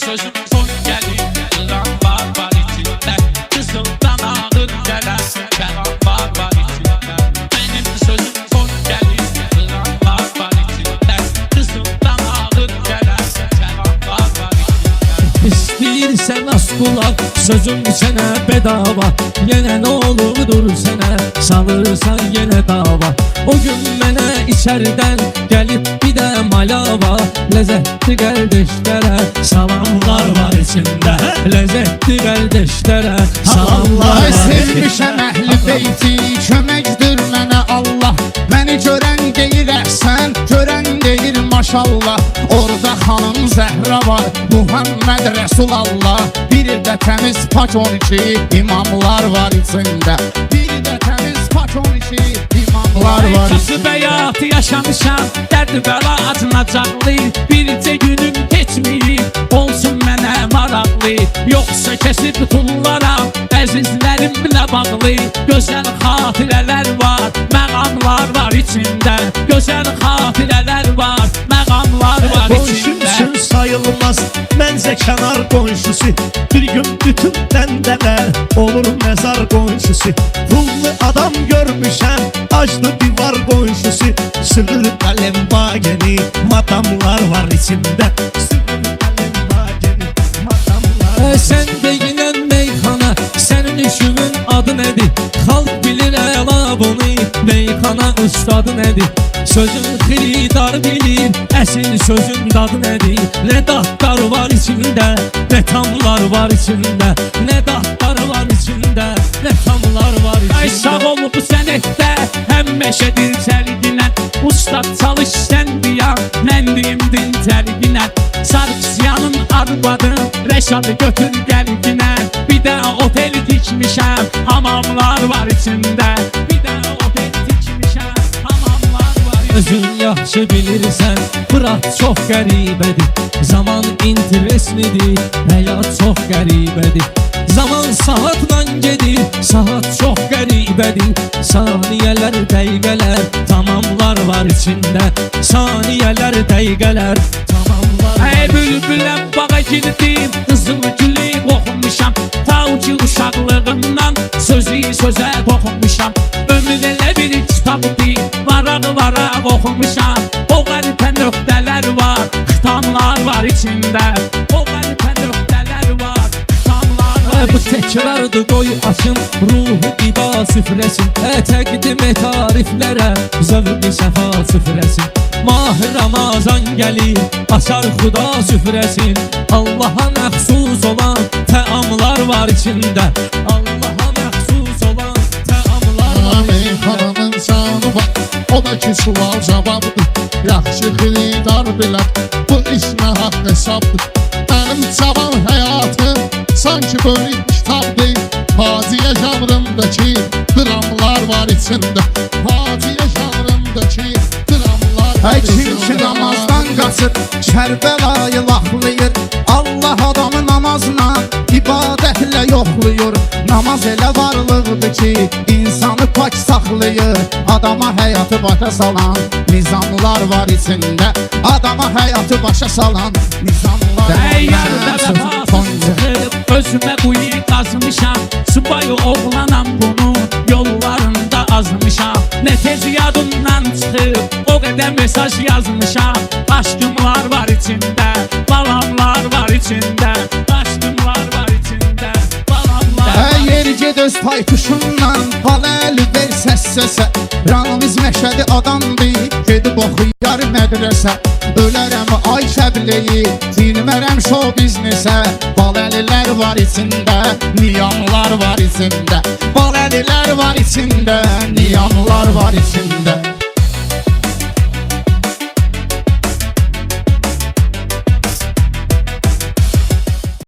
sözüm son gelir. Yılanlar var içinde, kızıldan ağır gelen yalanlar var içinde. Benim sözüm son gelir. Yılanlar var içinde, kızıldan ağır gelen yalanlar var içinde. İstəyirsən az qulaq, sözüm sənə bedava. Yenə nə olurdur sənə, salırsan yenə dava. O gün mənə içərdən gəlib bir də malava. Ləzzətli qardeşlərə salamlar var içində. Ləzzətli qardeşlərə salamlar var içində. Sevmişəm əhli beyti, köməkdir mənə Allah. Məni görən deyir əhsən, görən deyir maşallah. Orada xanım Zəhra var, Muhammed Rəsulallah. Bir də təmiz pak 12 imamlar var içində. Bir də təmiz pak 12 imamlar var içində. Kasıb həyatı yaşamışam, dərdi bəla acınacaqlı. Bircə günüm keçməyib, olsun mənə maraqlı. Yoxsa kəsib tullaram, əzizlərimlə bağlı. Gözəl xatirələr var, məqamlar var içində. Gözəl xatirələr var, məqamlar var içində. Qonşumsun sayılmaz, məncə kənar qonşusu. Bir gün bütün dəndələr olur məzar qonşusu. Pullu adam görmüşəm, açdı divar qonşusu. Sığır qələm bageni, madamlar var içində. Sığır qələm bageni, madamlar var. Sən deyilən meyxana, sənin işinin adı nədir? Xalq bilir əla bunu, meyxana ustadı nədir? Sözün xiridar bilir, əsil sözün dadı nədir? Nə dadlar var içində, nə tamlar var içində. Nə dadlar var içində, nə tamlar var içində. Ay sağ ol bu sənətdə, həmişə dincəliginə. Ustad çalış sən diyan, mən deyim dincəliginə. Sarıqsiyanın arvadı, Rəşadı götür gəlginə. Bir də otel tikmişəm, hamamlar var içində. Bir də otel tikmişəm, hamamlar var içində. Özün yaxşı bilirsən, bırak çox qəribədir. Zaman intereslidir, həyat çox qəribədir. Zaman saatla gedir, saat çox qəribədir. Saniyələr, dəqiqələr, tamamlar var içində. Saniyələr, dəqiqələr, tamamlar var. Ey bülbüləm bağa girdim, qızıl gülü qoxumuşam. Ta ki uşaqlığımdan sözə qoxumuşam. Ömür elə bir kitabdır, varaq oxumuşam. O qəlbə nöqtələr var, xitamlar var içində. O qəlbə nöqtələr var, xitamlar var Bu içində. təkrardır qoy açın, ruhu qida süfrəsin. Təqdim et tariflərə, zövqi səfa süfrəsin. Mah Ramazan gəlir, açar xuda süfrəsin. Allaha məxsus olan təamlar var içində. Allaha məxsus olan təamlar var içində. Meyxananın canı var, o da ki sual cavabdır. Yaxşı xiridar bilər, bu işmə haqq hesabdır. Mənim cavan həyatım sanki böyük kitabdır. Faciə janrındakı dramlar var içində. Faciə janrındakı dramlar var içində. Kim ki namazdan qaçır, Kərbəlayı laxlayır. Allah adamı namazla, ibadətlə yoxlayır. Namaz elə varlıqdır ki, insanı pak saxlayır. Adama həyatı başa salan nizamlar var içində. Adama həyatı başa salan nizamlar var Ey yarıda vəfasız çıxıb, özümə quyu qazmışam. Subayı oğlanam bunu, yollarında azmışam. Nə tez yadımdan çıxıb, o qədər mesaj yazmışam. Aşkımlar var içində, balamlar var içində. Aşkımlar var içində, balamlar var içində. Yer ged öz taytuşundan, bala əli ver səs səsə. Ramiz Məşədi adamdır, gedib oxuyar mədrəsə. Ölərəm ay kəbleyi, bilmərəm şov biznesə. Baləlilər var içində, niyamlar var içində. Baləlilər var içində, niyamlar var içində.